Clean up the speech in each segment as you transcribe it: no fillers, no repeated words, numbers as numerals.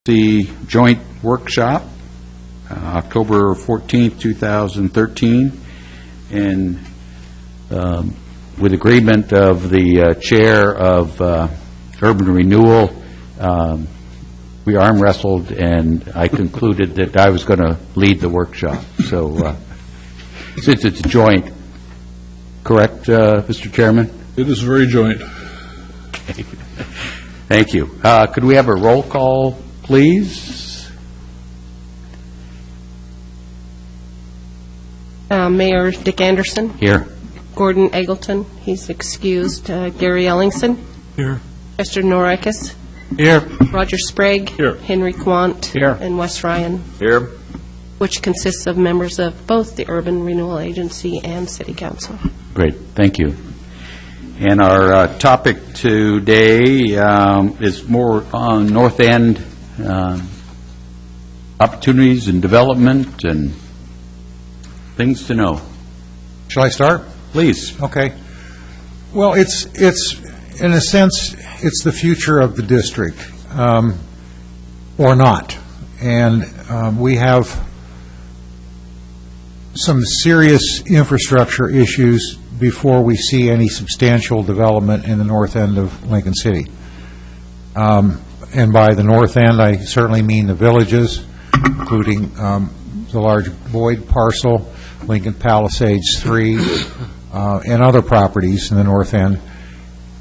The joint workshop, October 14th, 2013, and with agreement of the chair of Urban Renewal, we arm wrestled, and I concluded that I was going to lead the workshop. So, since it's joint, correct, Mr. Chairman? It is very joint. Okay. Thank you. Could we have a roll call, please? Mayor Dick Anderson. Here. Gordon Eggleton. He's excused. Gary Ellingson. Here. Chester Norikis. Here. Roger Sprague. Here. Henry Quant. Here. And Wes Ryan. Here. Which consists of members of both the Urban Renewal Agency and City Council. Great. Thank you. And our topic today is more on North End opportunities and development and things to know. Shall I start? Please. Okay. Well, it's in a sense, it's the future of the district, or not. And we have some serious infrastructure issues before we see any substantial development in the north end of Lincoln City. And by the north end, I certainly mean the villages, including the large Boyd parcel, Lincoln Palisades 3, and other properties in the north end.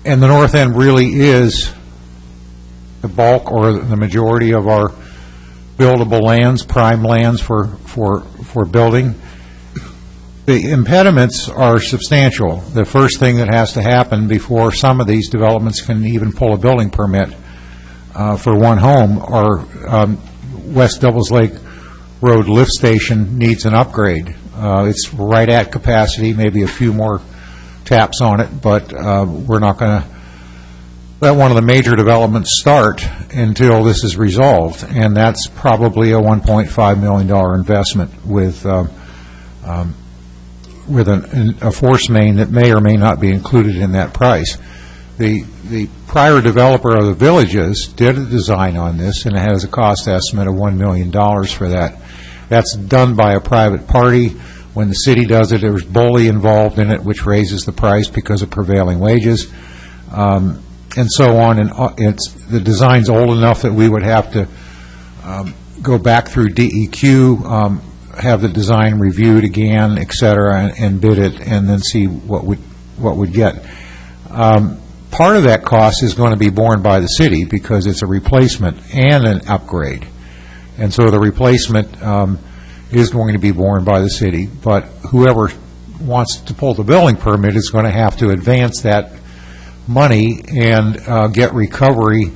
And the north end really is the bulk or the majority of our buildable lands, prime lands for building. The impediments are substantial. The first thing that has to happen before some of these developments can even pull a building permit for one home are West Devils Lake Road lift station needs an upgrade. It's right at capacity, maybe a few more taps on it, but we're not going to let one of the major developments start until this is resolved, and that's probably a $1.5 million investment with a force main that may or may not be included in that price. The prior developer of the villages did a design on this, and it has a cost estimate of $1 million for that. That's done by a private party. When the city does it, there's BOLI involved in it, which raises the price because of prevailing wages, and so on. And the design's old enough that we would have to go back through DEQ, have the design reviewed again, et cetera, and bid it, and then see what we'd get. Part of that cost is going to be borne by the city because it's a replacement and an upgrade. And so the replacement is going to be borne by the city, but whoever wants to pull the building permit is going to have to advance that money and get recovery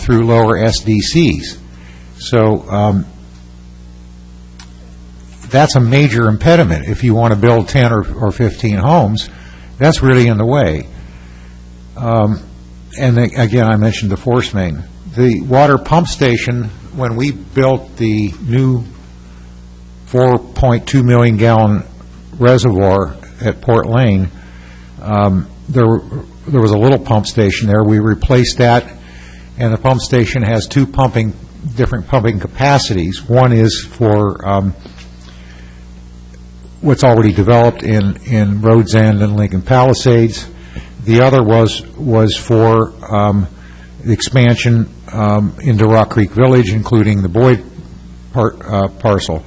through lower SDCs. So that's a major impediment. If you want to build 10 or 15 homes, that's really in the way. And again, I mentioned the force main. The water pump station, when we built the new 4.2 million gallon reservoir at Port Lane, there was a little pump station there. We replaced that, and the pump station has two different pumping capacities. One is for what's already developed in Rhodes End and Lincoln Palisades. The other was for the expansion into Rock Creek Village, including the Boyd parcel.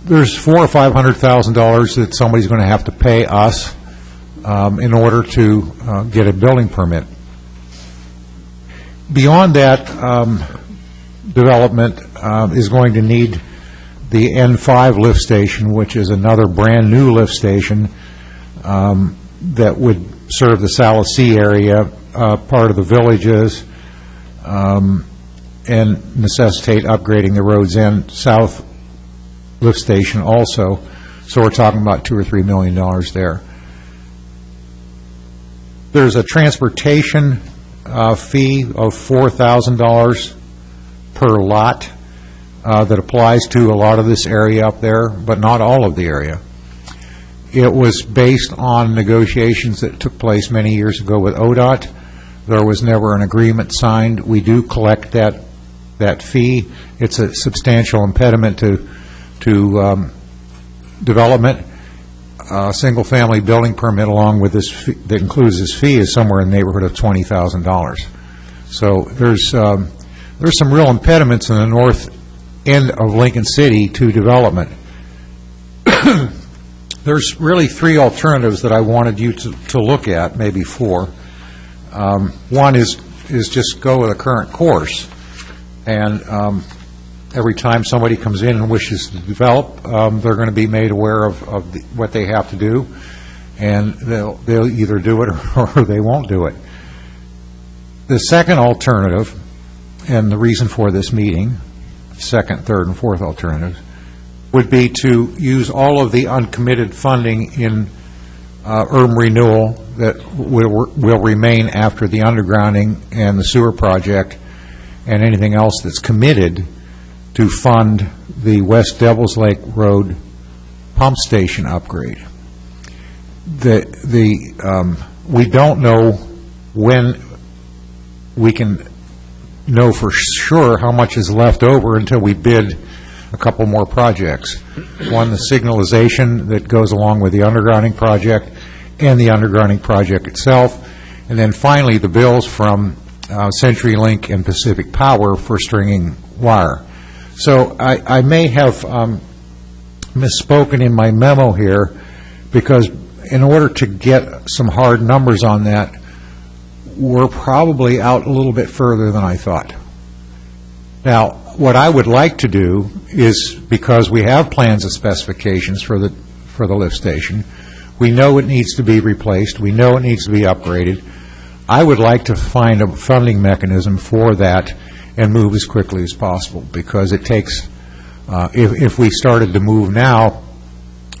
There's $400,000 or $500,000 that somebody's going to have to pay us in order to get a building permit. Beyond that, development is going to need the N5 lift station, which is another brand new lift station that would serve the Salasee area, part of the villages, and necessitate upgrading the Rhodes End South lift station also. So we're talking about $2 or $3 million there. There's a transportation fee of $4,000 per lot that applies to a lot of this area up there, but not all of the area. It was based on negotiations that took place many years ago with ODOT. There was never an agreement signed. We do collect that that fee. It's a substantial impediment to development. A single-family building permit along with this fee, that includes this fee, is somewhere in the neighborhood of $20,000. So there's some real impediments in the north end of Lincoln City to development. There's really three alternatives that I wanted you to look at, maybe four. One is just go with the current course, and every time somebody comes in and wishes to develop, they're going to be made aware of what they have to do, and they'll either do it or they won't do it. The second alternative, and the reason for this meeting, second, third, and fourth alternatives, would be to use all of the uncommitted funding in urban renewal that will remain after the undergrounding and the sewer project, and anything else that's committed to fund the West Devils Lake Road pump station upgrade. We don't know when we can know for sure how much is left over until we bid a couple more projects. One, the signalization that goes along with the undergrounding project and the undergrounding project itself, and then finally the bills from CenturyLink and Pacific Power for stringing wire. So I may have misspoken in my memo here, because in order to get some hard numbers on that, we're probably out a little bit further than I thought. Now, what I would like to do is, because we have plans and specifications for the lift station, we know it needs to be replaced, we know it needs to be upgraded, I would like to find a funding mechanism for that and move as quickly as possible, because it takes, if we started to move now,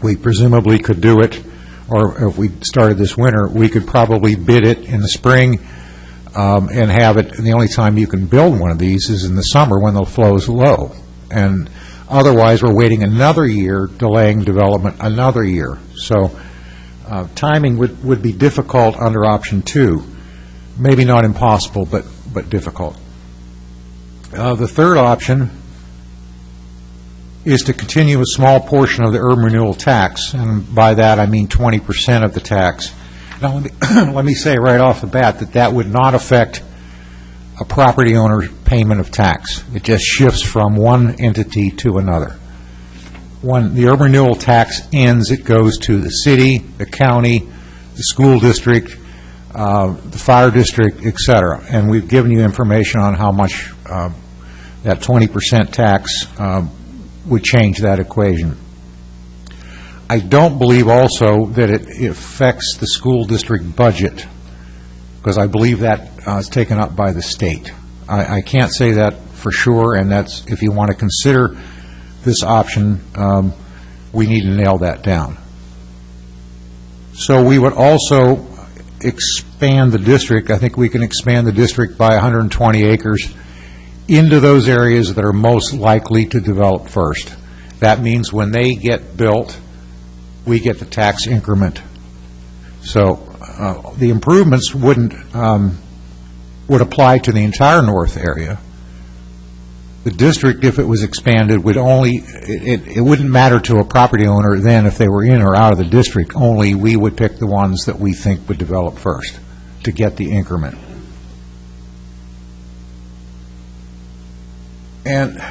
we presumably could do it, or if we started this winter, we could probably bid it in the spring and have it. And the only time you can build one of these is in the summer when the flow is low. And otherwise, we're waiting another year, delaying development another year. So timing would be difficult under option 2. Maybe not impossible, but difficult. The third option is to continue a small portion of the urban renewal tax, and by that I mean 20% of the tax. Now, let me say right off the bat that would not affect a property owner's payment of tax. It just shifts from one entity to another. When the urban renewal tax ends, it goes to the city, the county, the school district, the fire district, et cetera. And we've given you information on how much that 20% tax would change that equation. I don't believe also that it affects the school district budget, because I believe that is taken up by the state. I can't say that for sure, and that's, if you want to consider this option, we need to nail that down. So we would also expand the district. I think we can expand the district by 120 acres into those areas that are most likely to develop first. That means when they get built, we get the tax increment. So the improvements would apply to the entire north area. The district, if it was expanded, would only, it wouldn't matter to a property owner then if they were in or out of the district. Only we would pick the ones that we think would develop first to get the increment. And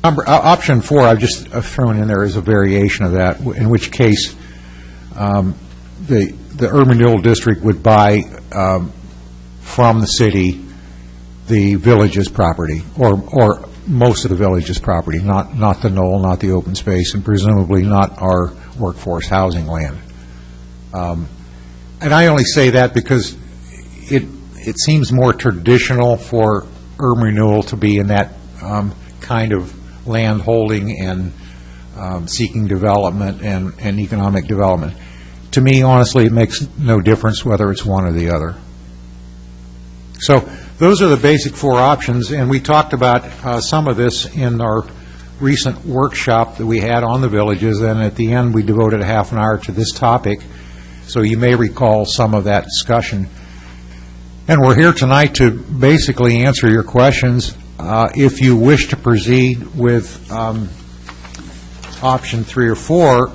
option 4, I've just thrown in there as a variation of that, in which case the urban renewal district would buy from the city the village's property, or most of the village's property, not the knoll, not the open space, and presumably not our workforce housing land. And I only say that because it seems more traditional for urban renewal to be in that kind of land holding and seeking development and economic development. To me, honestly, it makes no difference whether it's one or the other. So those are the basic 4 options, and we talked about some of this in our recent workshop that we had on the villages, and at the end we devoted a half an hour to this topic, so you may recall some of that discussion. And we're here tonight to basically answer your questions. If you wish to proceed with option 3 or 4,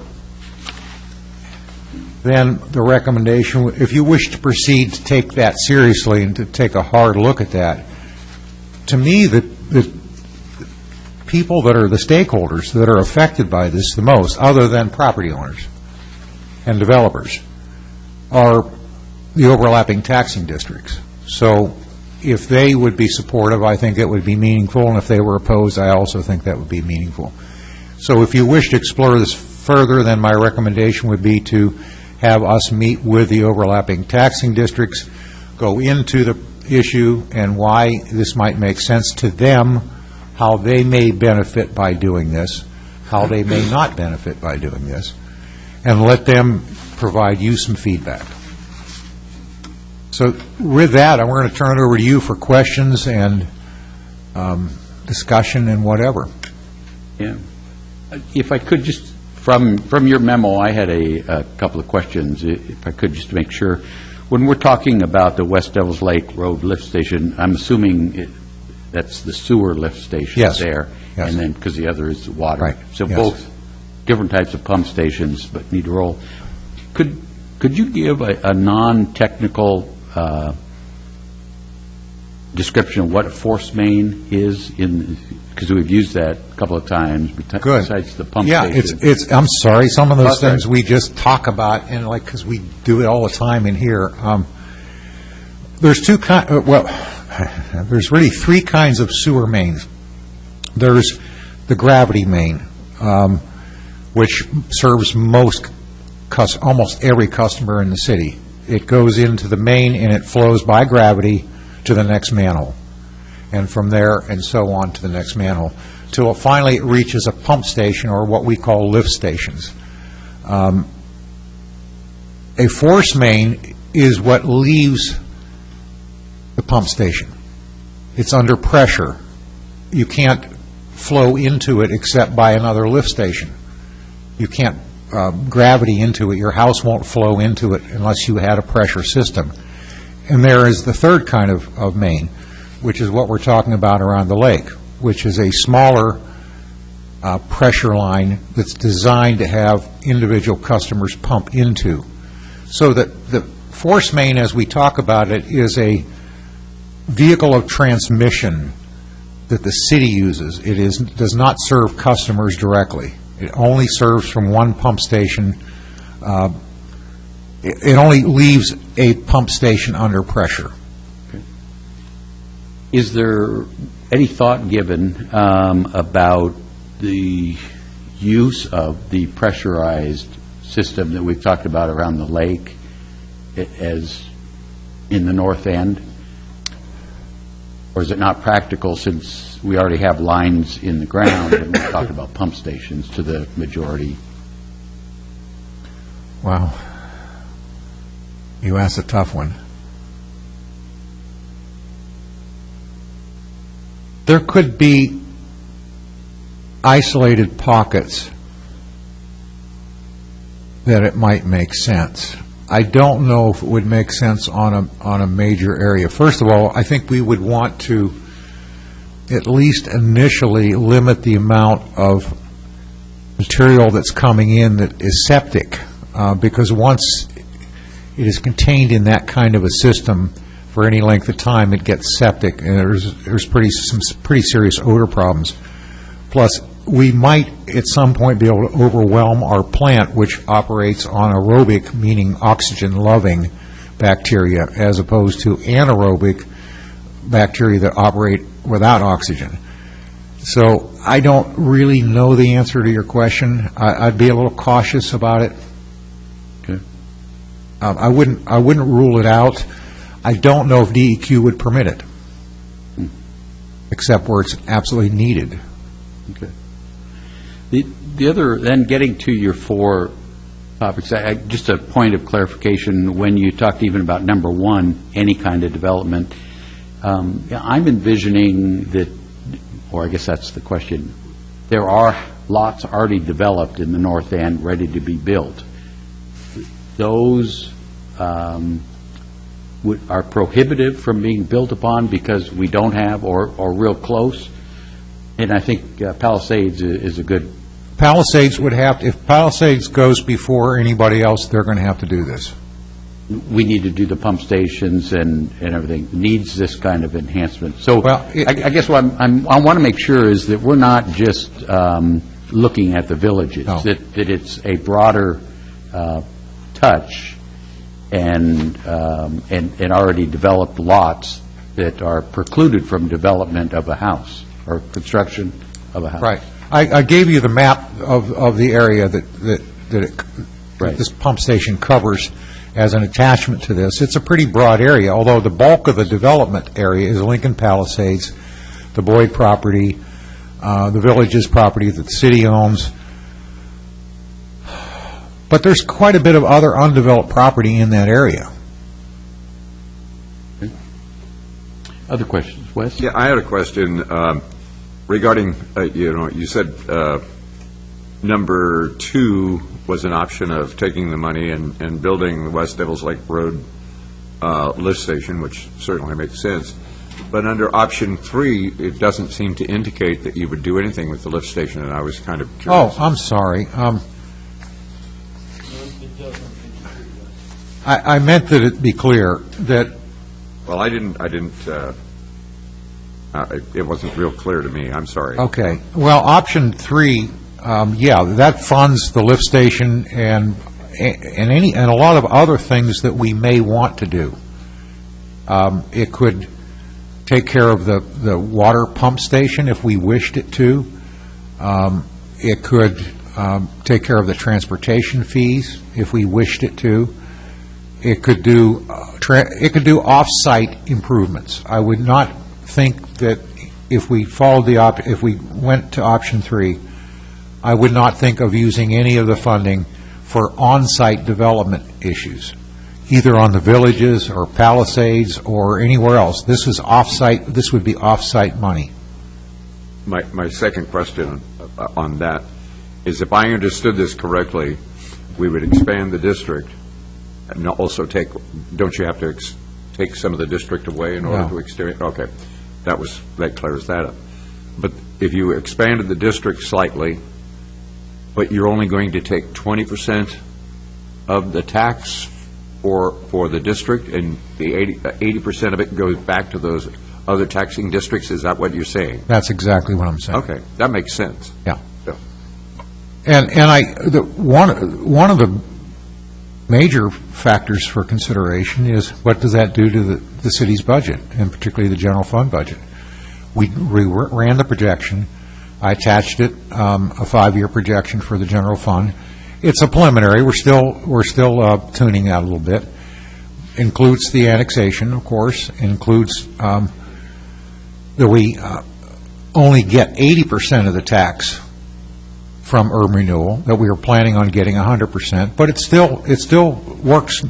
then the recommendation, if you wish to proceed to take that seriously and to take a hard look at that, to me, the people that are the stakeholders that are affected by this the most, other than property owners and developers, are the overlapping taxing districts. So if they would be supportive, I think it would be meaningful, and if they were opposed, I also think that would be meaningful. So if you wish to explore this further, then my recommendation would be to have us meet with the overlapping taxing districts, go into the issue and why this might make sense to them, how they may benefit by doing this, how they may not benefit by doing this, and let them provide you some feedback. So with that, I'm going to turn it over to you for questions and discussion and whatever. Yeah. If I could just, from your memo, I had a couple of questions, if I could, just to make sure. When we're talking about the West Devils Lake Road lift station, I'm assuming that's the sewer lift station there. Yes. And then, because the other is water. Right. So Yes. both different types of pump stations, but need to roll. Could you give a non-technical description of what a force main is, because we've used that a couple of times besides the pump station? Yeah, I'm sorry, some of those things we just talk about, and like, because we do it all the time in here. There's there's really 3 kinds of sewer mains. There's the gravity main, which serves almost every customer in the city. It goes into the main and it flows by gravity to the next manhole, and from there and so on to the next manhole, till it finally reaches a pump station, or what we call lift stations. A force main is what leaves the pump station. It's under pressure. You can't flow into it except by another lift station. You can't gravity into it. Your house won't flow into it unless you had a pressure system. And there is the third kind of main, which is what we're talking about around the lake, which is a smaller pressure line that's designed to have individual customers pump into. So that the force main, as we talk about it, is a vehicle of transmission that the city uses. It does not serve customers directly. It only serves from one pump station. It only leaves a pump station under pressure. Okay. Is there any thought given about the use of the pressurized system that we've talked about around the lake as in the north end? Or is it not practical, since we already have lines in the ground and we talked about pump stations to the majority? Wow. You asked a tough one. There could be isolated pockets that it might make sense. I don't know if it would make sense on a major area. First of all, I think we would want to at least initially limit the amount of material that's coming in that is septic, because once it is contained in that kind of a system for any length of time, it gets septic, and there's some pretty serious odor problems. Plus, we might at some point be able to overwhelm our plant, which operates on aerobic, meaning oxygen-loving bacteria, as opposed to anaerobic bacteria that operate without oxygen. So I don't really know the answer to your question. I'd be a little cautious about it. Okay. I wouldn't rule it out. I don't know if DEQ would permit it, except where it's absolutely needed. Okay. The other, then getting to your 4 topics, just a point of clarification, when you talked even about number 1, any kind of development, I'm envisioning that, or I guess that's the question, there are lots already developed in the north end ready to be built. Those are prohibitive from being built upon because we don't have or real close. And I think Palisades is a good. Palisades would have, if Palisades goes before anybody else, they're going to have to do this. We need to do the pump stations and everything, needs this kind of enhancement. So Well, I guess what I want to make sure is that we're not just looking at the villages, No. that it's a broader touch and already developed lots that are precluded from development of a house or construction of a house. Right. I gave you the map of the area that Right. this pump station covers as an attachment to this. It's a pretty broad area, although the bulk of the development area is Lincoln Palisades, the Boyd property, the Villages property that the city owns. But there's quite a bit of other undeveloped property in that area. Other questions? Wes? Yeah, I had a question regarding, you said number 2 was an option of taking the money and building the West Devils Lake Road lift station, which certainly makes sense. But under option 3, it doesn't seem to indicate that you would do anything with the lift station, and I was kind of curious. Oh, I'm sorry. I meant that it be clear that Well, it wasn't real clear to me. I'm sorry. Okay. Well, option 3, that funds the lift station and a lot of other things that we may want to do. It could take care of the water pump station if we wished it to. It could take care of the transportation fees if we wished it to. It could do off-site improvements. I would not think that if we followed if we went to option 3, I would not think of using any of the funding for on-site development issues, either on the Villages or Palisades or anywhere else. This is off-site. This would be off-site money. My second question on that is, if I understood this correctly, we would expand the district and also don't you have to take some of the district away in order No. to extend? Okay, that clears that up. But if you expanded the district slightly, but you're only going to take 20% of the tax for the district, and the 80% of it goes back to those other taxing districts, is that what you're saying? That's exactly what I'm saying. Okay, that makes sense. Yeah. Yeah. And one of the major factors for consideration is, what does that do to the city's budget, and particularly the general fund budget? We ran the projection. I attached it, a 5-year projection for the general fund. It's a preliminary. We're still tuning out a little bit. Includes the annexation, of course. Includes that we only get 80% of the tax from urban renewal, that we were planning on getting 100%, but it still works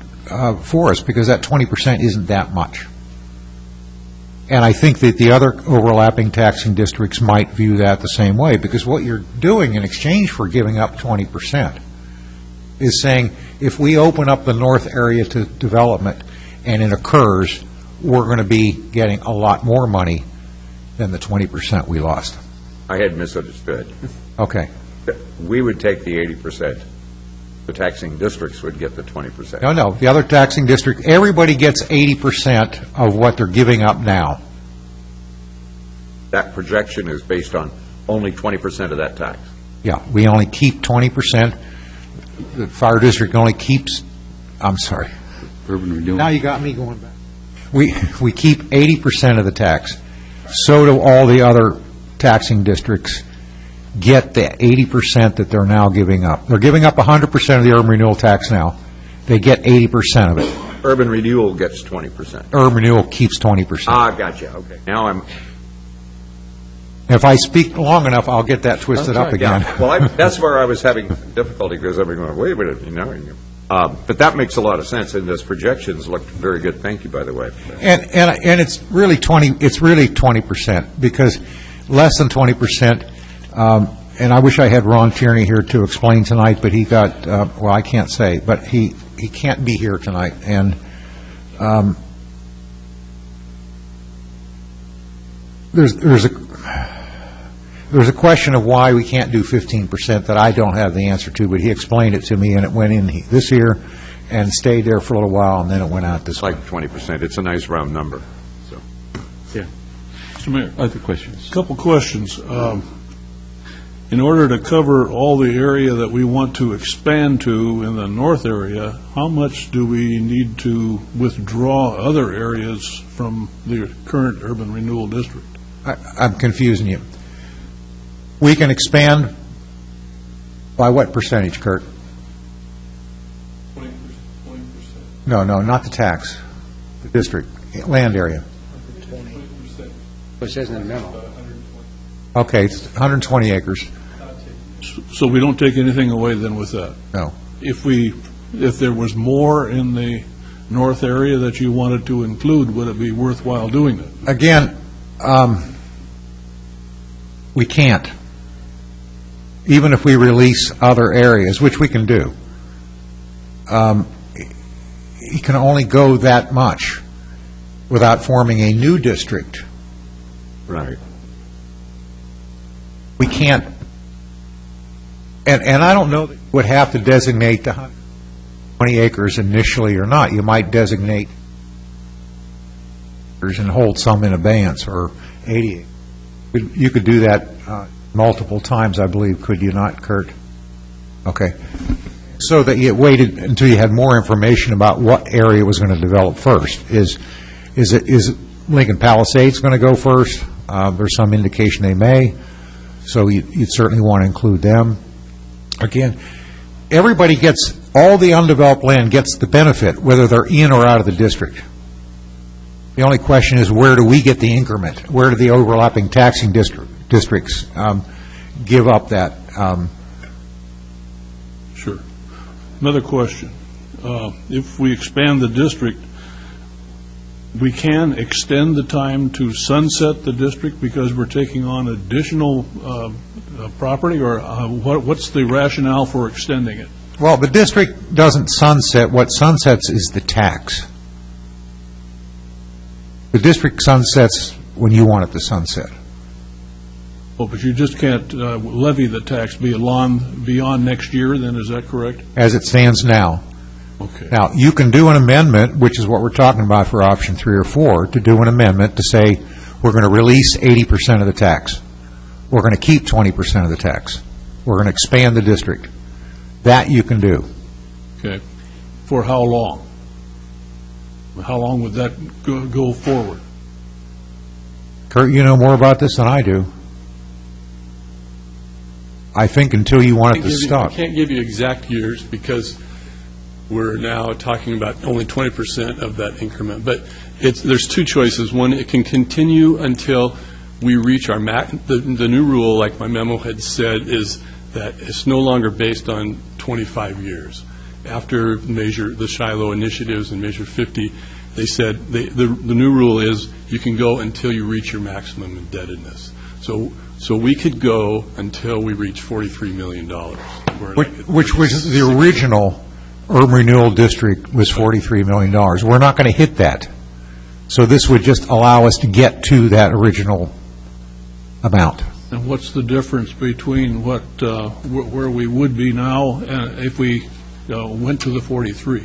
for us, because that 20% isn't that much. And I think that the other overlapping taxing districts might view that the same way, because what you're doing in exchange for giving up 20% is saying, if we open up the north area to development and it occurs, we're going to be getting a lot more money than the 20% we lost. I had misunderstood. Okay. We would take the 80%. The taxing districts would get the 20%. No, the other taxing district, everybody gets 80% of what they're giving up now. That projection is based on only 20% of that tax. Yeah, we only keep 20%. The fire district only keeps, I'm sorry. Urban renewal. Now you got me going back. We keep 80% of the tax. So do all the other taxing districts get the 80% that they're now giving up. They're giving up 100% of the urban renewal tax now. They get 80% of it. Urban renewal gets 20%. Urban renewal keeps 20%. Gotcha. Okay. Now I'm. If I speak long enough, I'll get that twisted up again. Yeah. Well, that's where I was having difficulty, because I'm going, wait a minute, but that makes a lot of sense, and those projections look very good. Thank you, by the way. And it's really 20%, because less than 20%. And I wish I had Ron Tierney here to explain tonight, but he got, I can't say, but he can't be here tonight. And there's a question of why we can't do 15% that I don't have the answer to, but he explained it to me, and it went in this year and stayed there for a little while, and then it went out this It's like 20%. It's a nice round number. So, Yeah. Mr. Mayor, Other questions? a couple questions. In order to cover all the area that we want to expand to in the north area, how much do we need to withdraw other areas from the current urban renewal district? I'm confusing you. We can expand by what percentage, Kurt? 20%. No, not the tax, the district, land area. It says in the memo. Okay, it's 120 acres. So we don't take anything away then with that? No. If there was more in the north area that you wanted to include, would it be worthwhile doing it? Again, we can't. Even if we release other areas, which we can do, you can only go that much without forming a new district. right. We can't, and I don't know that you would have to designate the 120 acres initially or not. You might designate acres and hold some in abeyance, or 80 acres. You could do that multiple times, I believe, could you not, Kurt? Okay. So that you waited until you had more information about what area was going to develop first. Is Lincoln Palisades going to go first? There's some indication they may, so you'd certainly want to include them. Again, everybody gets, all the undeveloped land gets the benefit, whether they're in or out of the district. The only question is, where do we get the increment? Where do the overlapping taxing districts give up that? Sure. Another question. If we expand the district, we can extend the time to sunset the district because we're taking on additional property, or what's the rationale for extending it? Well, the district doesn't sunset. What sunsets is the tax. The district sunsets when you want it to sunset. Well, but you just can't levy the tax beyond next year, then, is that correct? As it stands now. Okay. Now, you can do an amendment, which is what we're talking about for option 3 or 4, to do an amendment to say we're going to release 80% of the tax. We're going to keep 20% of the tax. We're going to expand the district. That you can do. Okay. For how long? How long would that go forward? Kurt, you know more about this than I do. I think until you want it to stop. I can't give you exact years because we're now talking about only 20% of that increment. But there's two choices. One, it can continue until we reach our the new rule, like my memo had said, is that it's no longer based on 25 years. After the Shiloh initiatives and Measure 50, they said the new rule is you can go until you reach your maximum indebtedness. So we could go until we reach $43 million. Which was the original urban renewal district was $43 million. We're not going to hit that. So this would just allow us to get to that original amount. And what's the difference between where we would be now if we went to the 43?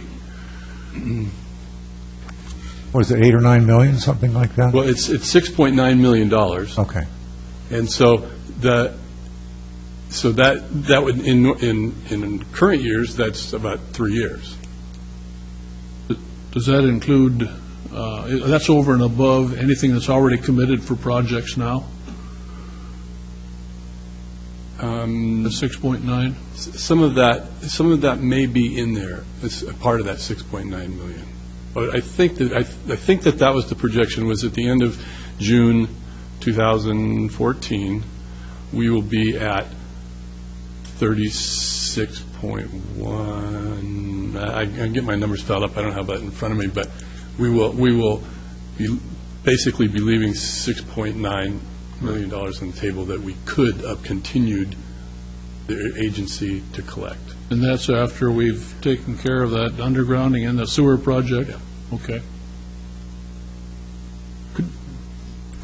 What is it, 8 or 9 million, something like that? Well, it's $6.9 million. Okay. And so that would in current years, that's about 3 years. Does that include that's over and above anything that's already committed for projects now? The 6.9? Some of that may be in there as a part of that 6.9 million. But I think that was the projection, was at the end of June 2014, we will be at 36.1. I get my numbers filled up. I don't have that in front of me, but we will basically be leaving $6.9 million on the table that we could have continued the agency to collect. And that's after we've taken care of that undergrounding and the sewer project? Yeah. Okay.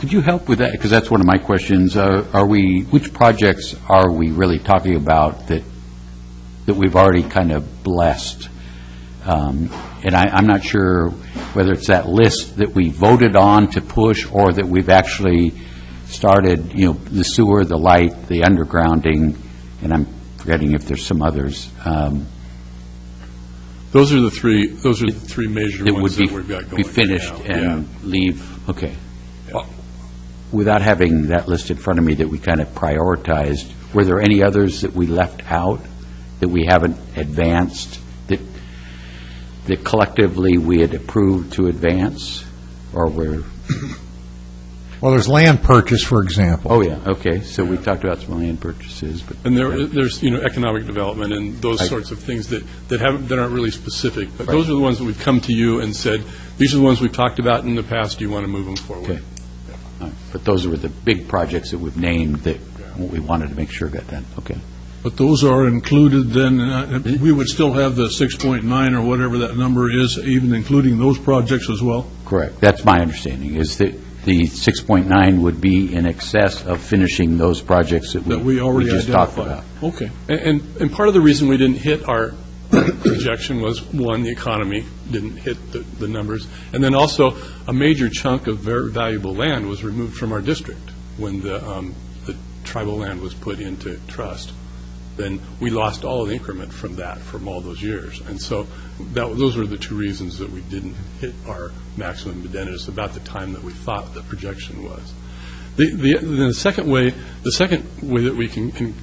could you help with that? Because that's one of my questions. Which projects are we really talking about that we've already kind of blessed? And I'm not sure whether it's that list that we voted on to push or that we've actually started, the sewer, the light, the undergrounding, and I'm forgetting if there's some others. Those are the three major That ones would that we've got going be finished right now. and leave, okay. Yeah. Without having that list in front of me that we kind of prioritized, were there any others that we left out that we haven't advanced, that collectively we had approved to advance, or were? Well, there's land purchase, for example. Oh, yeah, okay, so we talked about some land purchases, but. And there's economic development and those sorts of things that aren't really specific, but those are the ones that we've come to you and said, these are the ones we've talked about in the past, do you want to move them forward? Okay. All right. But those were the big projects that we've named that we wanted to make sure got done, okay. But those are included then, we would still have the 6.9 or whatever that number is, even including those projects as well? Correct, that's my understanding, is that the 6.9 would be in excess of finishing those projects that we already just talked identified. about. Okay. And part of the reason we didn't hit our projection was, one, the economy didn't hit the numbers, and then also a major chunk of very valuable land was removed from our district when the tribal land was put into trust. Then we lost all of the increment from all those years. And so those were the two reasons that we didn't hit our maximum indebtedness about the time that we thought the projection was. The second way that we can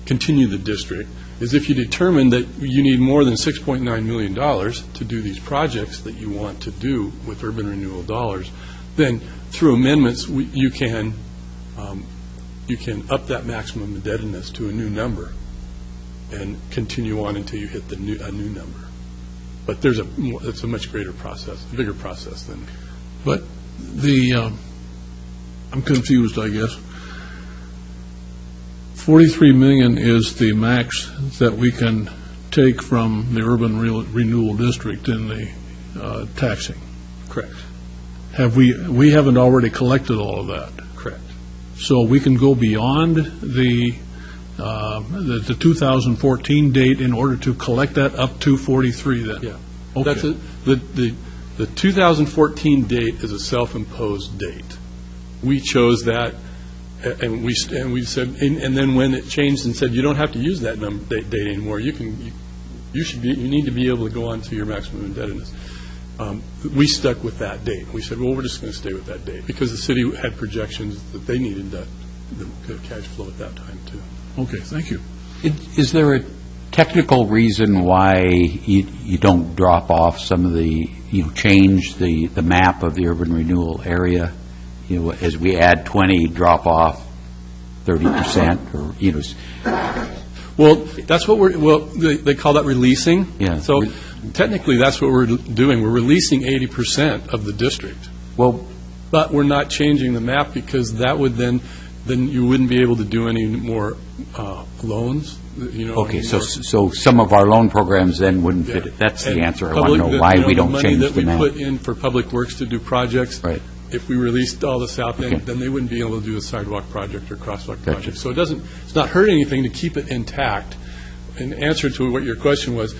continue the district is if you determine that you need more than $6.9 million to do these projects that you want to do with urban renewal dollars, then through amendments you can up that maximum indebtedness to a new number and continue on until you hit a new number. But it's a much greater process, a bigger process than. But I'm confused, I guess. 43 million is the max that we can take from the urban renewal district in the taxing. Correct. We haven't already collected all of that. Correct. So we can go beyond the 2014 date in order to collect that up to 43 then? Yeah. Okay. The 2014 date is a self-imposed date. We chose that, and we said, and then when it changed and said you don't have to use that date anymore, you need to be able to go on to your maximum indebtedness. We stuck with that date. We said, well, we're just going to stay with that date because the city had projections that they needed the cash flow at that time too. Okay, thank you. Is there a technical reason why you don't drop off some of the, change the map of the urban renewal area? As we add 20, drop off 30%, or, Well, that's what they call that releasing. Yeah. So technically, that's what we're doing. We're releasing 80% of the district. Well, but we're not changing the map because that would then you wouldn't be able to do any more loans. Okay, so some of our loan programs then wouldn't fit it. That's the answer. I want to know why we don't change the map. The money that we put in for public works to do projects, right. If we released all the south end, then they wouldn't be able to do a sidewalk project or crosswalk project. So it's not hurting anything to keep it intact. In answer to what your question was,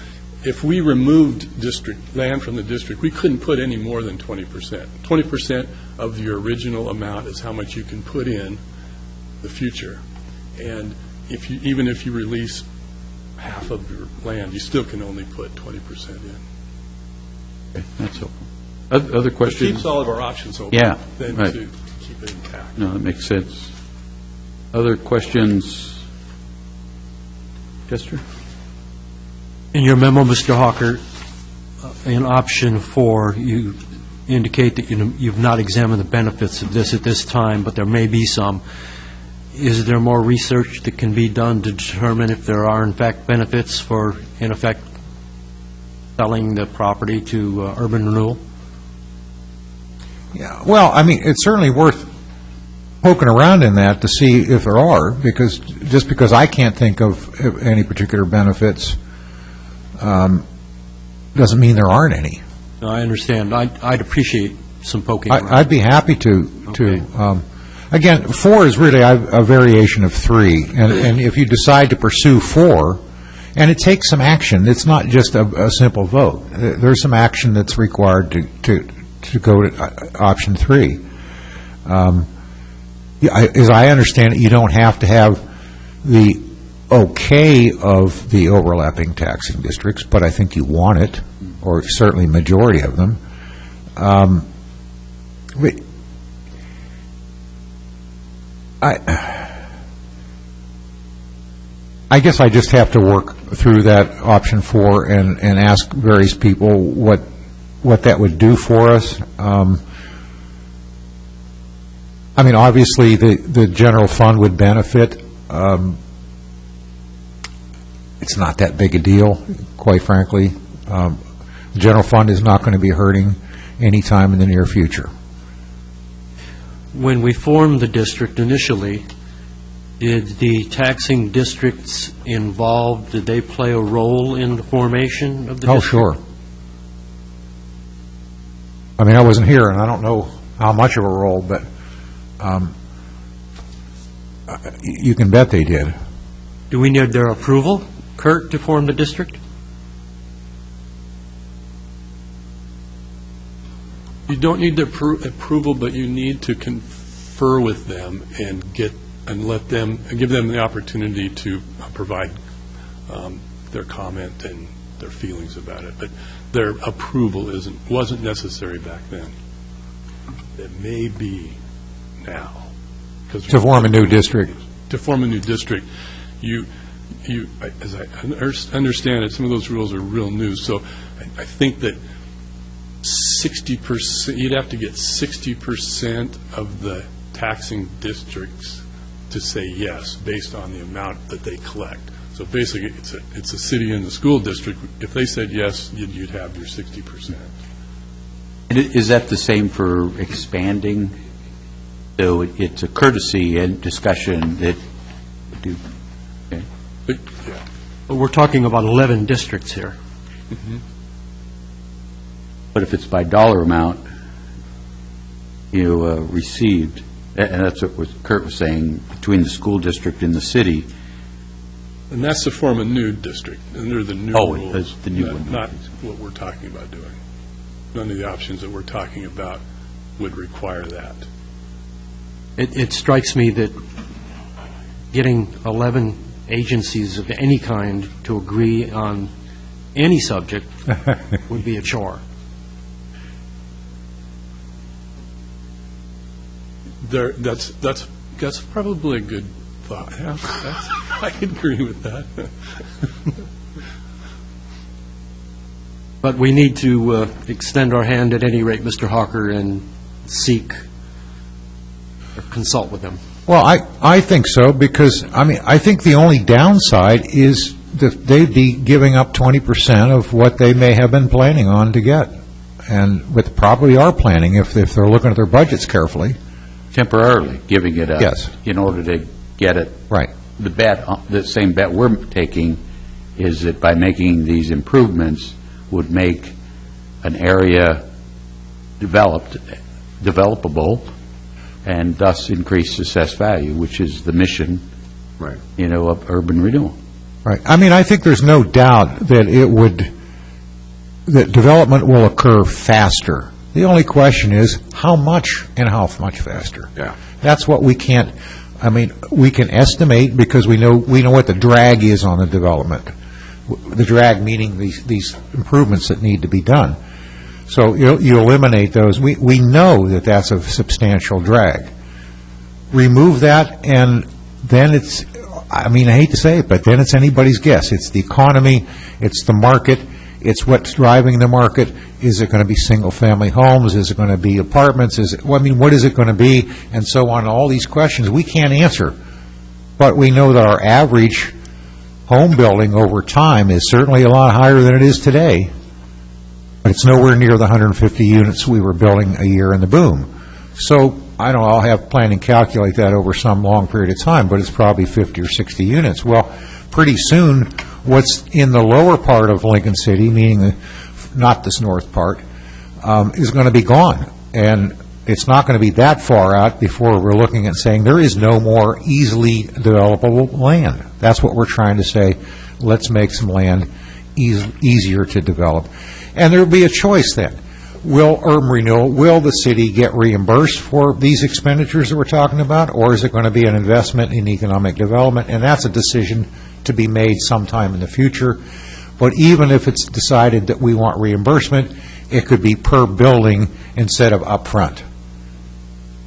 if we removed district land from the district, we couldn't put any more than 20%. 20% of your original amount is how much you can put in the future. And even if you release half of your land, you still can only put 20% in. Okay, that's helpful. Other questions? It keeps all of our options open. Yeah, then right. to keep it intact. No, that makes sense. Other questions? Chester? In your memo, Mr. Hawker, in option 4, you indicate that you've not examined the benefits of this at this time, but there may be some. Is there more research that can be done to determine if there are, in fact, benefits for, in effect, selling the property to urban renewal? Yeah, well, I mean, it's certainly worth poking around in that to see if there are, because just because I can't think of any particular benefits doesn't mean there aren't any. No, I understand. I'd appreciate some poking around. I'd be happy to too. Again, 4 is really a variation of 3, and if you decide to pursue 4, and it takes some action, it's not just a simple vote. There's some action that's required to go to option 3. As I understand it, you don't have to have the okay of the overlapping taxing districts, but I think you want it, or certainly majority of them. I guess I just have to work through that option 4 and ask various people what that would do for us. I mean, obviously, the general fund would benefit. It's not that big a deal, quite frankly. The general fund is not going to be hurting anytime in the near future. When we formed the district initially, did the taxing districts involved, did they play a role in the formation of the district? Oh, sure. I mean, I wasn't here, and I don't know how much of a role, but you can bet they did. Do we need their approval, Kurt, to form the district? You don't need their approval, but you need to confer with them and let them, give them the opportunity to provide their comment and their feelings about it. But their approval wasn't necessary back then. It may be now. To form a new district. To form a new district, as I understand it, some of those rules are real new. So I think that 60%, you'd have to get 60% of the taxing districts to say yes, based on the amount that they collect. So basically, it's a city and the school district. If they said yes, you'd have your 60%. And is that the same for expanding? So it's a courtesy and discussion that do. Okay. But we're talking about 11 districts here. Mm-hmm. But if it's by dollar amount received, and that's what Kurt was saying, between the school district and the city. And that's to form a new district under the new rules. That's the new one. Not what we're talking about doing. None of the options that we're talking about would require that. It strikes me that getting 11 agencies of any kind to agree on any subject would be a chore. That's probably a good thought. Yeah, I agree with that. But we need to extend our hand at any rate, Mr. Hawker, and seek or consult with them. Well, I think so, because, I mean, I think the only downside is that they'd be giving up 20% of what they may have been planning on to get, and probably are planning if they're looking at their budgets carefully. Temporarily giving it up. Yes. In order to get it. Right. The same bet we're taking is that by making these improvements would make an area developable, and thus increase assessed value, which is the mission, right, of urban renewal. Right. I mean, I think there's no doubt that that development will occur faster. The only question is how much and how much faster. Yeah. That's what we can't. I mean, we can estimate because we know what the drag is on the development. The drag meaning these improvements that need to be done. So you eliminate those. We know that that's a substantial drag. Remove that, and then it's, I mean, I hate to say it, but then it's anybody's guess. It's the economy, it's the market, it's what's driving the market. Is it going to be single-family homes? Is it going to be apartments? What is it going to be? And so on, all these questions we can't answer. But we know that our average home building over time is certainly a lot higher than it is today. But it's nowhere near the 150 units we were building a year in the boom. So, I don't know, I'll have planning calculate that over some long period of time, but it's probably 50 or 60 units. Well, pretty soon, what's in the lower part of Lincoln City, meaning not this north part, is going to be gone. And it's not going to be that far out before we're looking at saying there is no more easily developable land. That's what we're trying to say. Let's make some land easier to develop. And there will be a choice then. Will urban renewal, will the city get reimbursed for these expenditures that we're talking about, or is it going to be an investment in economic development? And that's a decision to be made sometime in the future. But even if it's decided that we want reimbursement, it could be per building instead of upfront.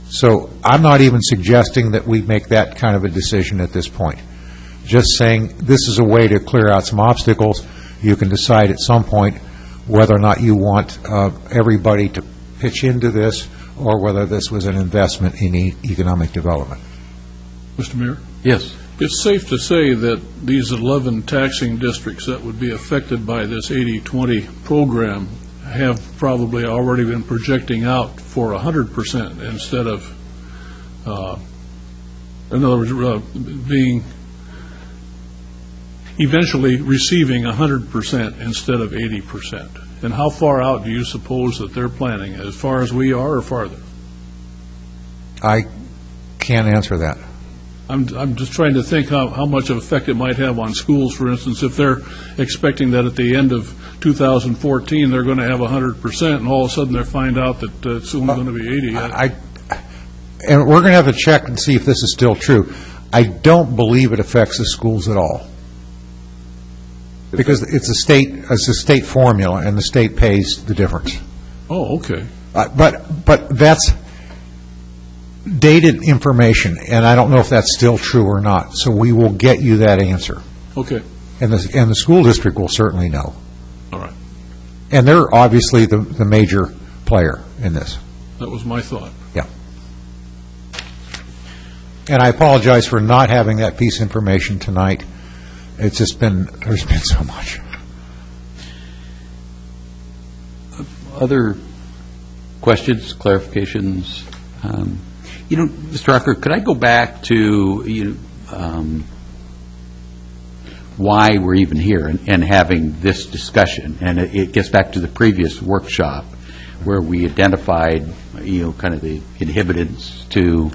So I'm not even suggesting that we make that kind of a decision at this point. Just saying this is a way to clear out some obstacles. You can decide at some point whether or not you want everybody to pitch into this or whether this was an investment in economic development. Mr. Mayor? Yes. It's safe to say that these 11 taxing districts that would be affected by this 80-20 program have probably already been projecting out for 100% instead of, in other words, being eventually receiving 100% instead of 80%. And how far out do you suppose that they're planning? As far as we are or farther? I can't answer that. I'm just trying to think how much of effect it might have on schools, for instance, if they're expecting that at the end of 2014 they're going to have 100%, and all of a sudden they find out that it's only going to be 80. And we're going to have to check and see if this is still true. I don't believe it affects the schools at all, because it's a state formula, and the state pays the difference. Oh, okay. But that's dated information, and I don't know if that's still true or not. So we will get you that answer. Okay. And the school district will certainly know. All right. And they're obviously the major player in this. That was my thought. Yeah. And I apologize for not having that piece of information tonight. It's just there's been so much. Other questions, clarifications? Mr. Rucker, could I go back to why we're even here and having this discussion? And it gets back to the previous workshop where we identified, kind of the inhibitants to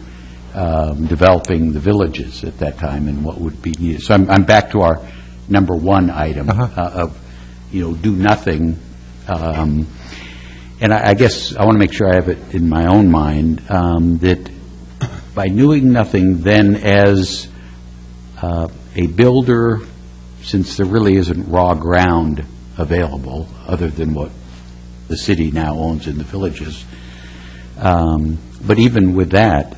developing the villages at that time and what would be needed. So I'm back to our number one item of, do nothing. And I guess I want to make sure I have it in my own mind that by doing nothing, then as a builder, since there really isn't raw ground available other than what the city now owns in the villages, but even with that,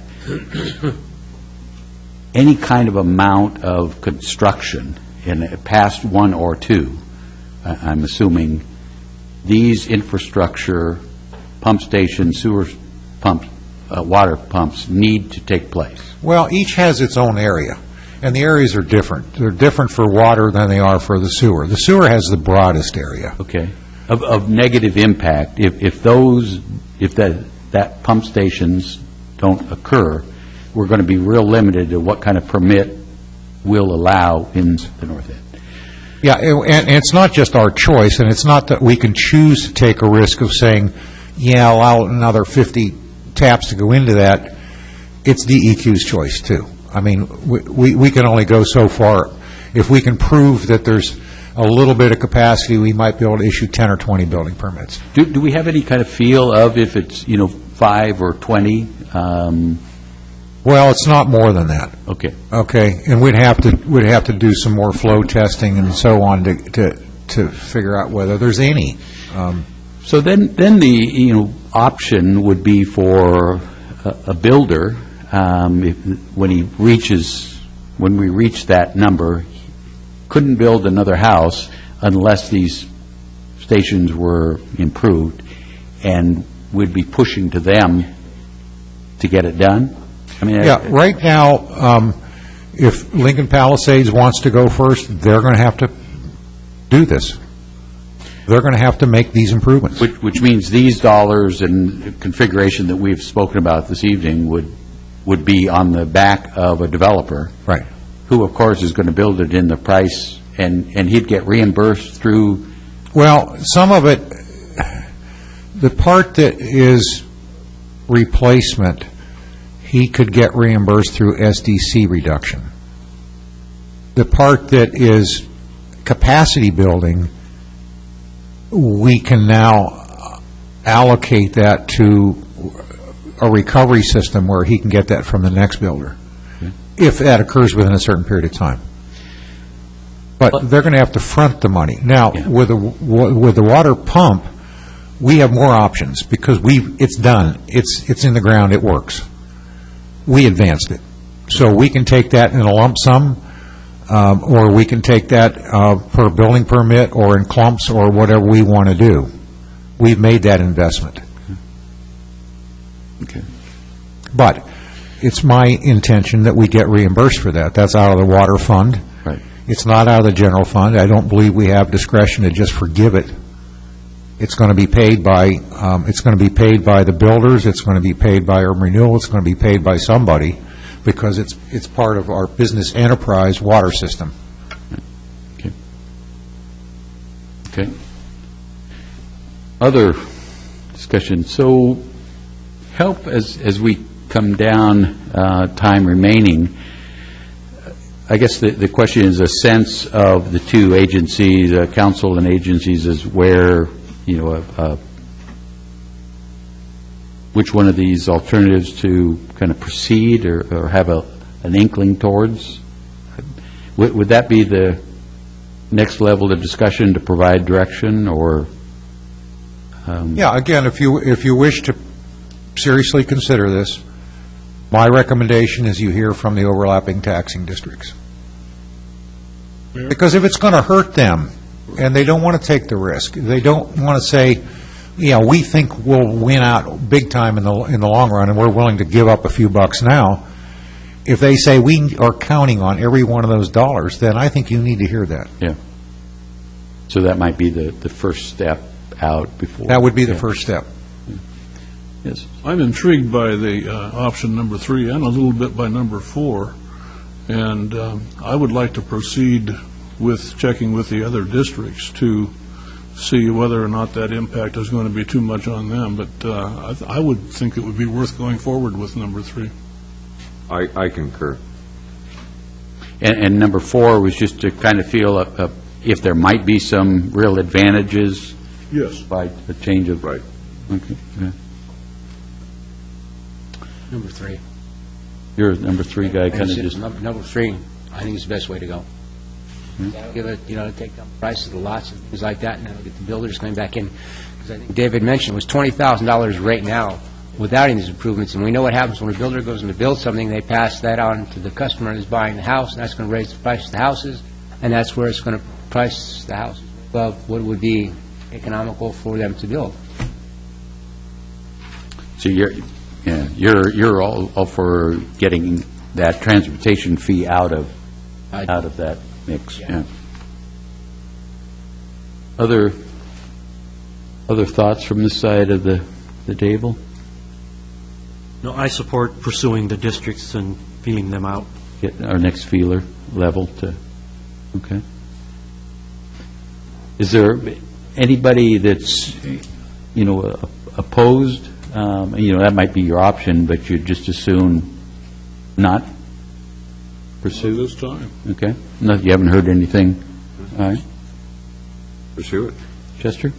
any kind of amount of construction in past 1 or 2, I'm assuming these infrastructure, pump stations, sewer pumps, water pumps need to take place. Well, each has its own area, and the areas are different. They're different for water than they are for the sewer. The sewer has the broadest area. Okay. Of negative impact, if that pump stations don't occur, we're going to be real limited to what kind of permit we'll allow in the north end. Yeah, and it's not just our choice, and it's not that we can choose to take a risk of saying, yeah, allow another 50 taps to go into that. It's DEQ's choice, too. I mean, we can only go so far. If we can prove that there's a little bit of capacity, we might be able to issue 10 or 20 building permits. Do we have any kind of feel of if it's, 5 or 20? Well, it's not more than that. Okay. Okay, and we'd have to do some more flow testing and so on to figure out whether there's any. So then the option would be for a builder when we reach that number, couldn't build another house unless these stations were improved, and we'd be pushing to them to get it done. I mean, right now, if Lincoln Palisades wants to go first, they're going to have to do this. They're going to have to make these improvements. Which means these dollars and configuration that we've spoken about this evening would be on the back of a developer. Right. Who, of course, is going to build it in the price, and he'd get reimbursed through... Well, some of it, the part that is replacement, he could get reimbursed through SDC reduction. The part that is capacity building, we can now allocate that to a recovery system where he can get that from the next builder, if that occurs within a certain period of time. But they're going to have to front the money. Now, with the water pump, we have more options because it's done. It's in the ground. It works. We advanced it. So we can take that in a lump sum, or we can take that per building permit or in clumps or whatever we want to do. We've made that investment. Okay. But it's my intention that we get reimbursed for that. That's out of the water fund. Right. It's not out of the general fund. I don't believe we have discretion to just forgive it. It's going to be paid by the builders. It's going to be paid by our renewal. It's going to be paid by somebody because it's part of our business enterprise water system. Okay. Okay. Other discussion. So help as we come down, time remaining. I guess the question is a sense of the two agencies, council and agencies, is where, which one of these alternatives to kind of proceed or have an inkling towards? Would that be the next level of discussion to provide direction, or? Yeah, again, if you wish to seriously consider this, my recommendation is you hear from the overlapping taxing districts. Because if it's going to hurt them, and they don't want to take the risk, they don't want to say, we think we'll win out big time in the long run, and we're willing to give up a few bucks now. If they say we are counting on every one of those dollars, then I think you need to hear that. Yeah. So that might be the first step out before. That would be the first step. Yes. I'm intrigued by the option number 3 and a little bit by number 4, and I would like to proceed with checking with the other districts to see whether or not that impact is going to be too much on them. But I would think it would be worth going forward with number 3. I concur. And number 4 was just to kind of feel if there might be some real advantages. Yes. By a change of. Right. Okay. Yeah. Number 3. You're a number 3 guy, kind of just. Number 3, I think is the best way to go. Give it, take down the price of the lots and things like that, and then get the builders coming back in. Because I think David mentioned it was $20,000 right now without any improvements, and we know what happens when a builder goes in to build something. They pass that on to the customer who's buying the house, and that's going to raise the price of the houses, and that's where it's going to price the houses above what would be economical for them to build. So you're all for getting that transportation fee out of that mix. Yeah. Other thoughts from this side of the table? No, I support pursuing the districts and feeling them out. Get our next feeler level to. Okay. Is there anybody that's opposed? That might be your option, but you'd just as soon not pursue? This time. Okay. No, you haven't heard anything? All right. Pursue it. Chester?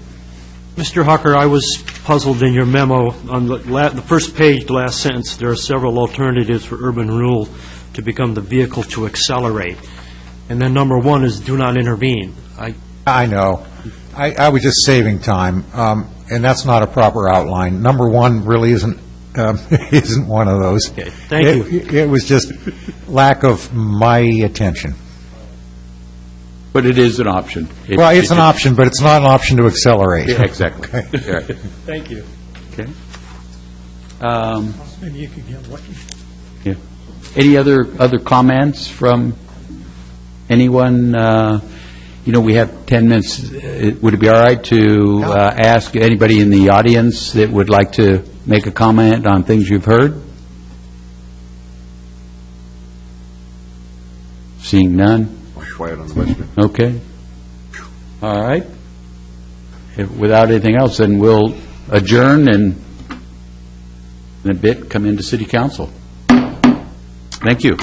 Mr. Hawker, I was puzzled in your memo. On the first page, the last sentence, there are several alternatives for urban renewal to become the vehicle to accelerate. And then number 1 is do not intervene. I know. I was just saving time, and that's not a proper outline. Number 1 really isn't one of those. Okay. Thank you. It was just lack of my attention. But it is an option. It's an option, but it's not an option to accelerate. Yeah, exactly. Okay. Right. Thank you. Okay. Maybe you could get lucky. Yeah. Any other comments from anyone? We have 10 minutes. Would it be all right to ask anybody in the audience that would like to make a comment on things you've heard? Seeing none? Quiet on the western. Okay. All right. Without anything else, then we'll adjourn and in a bit come into City Council. Thank you.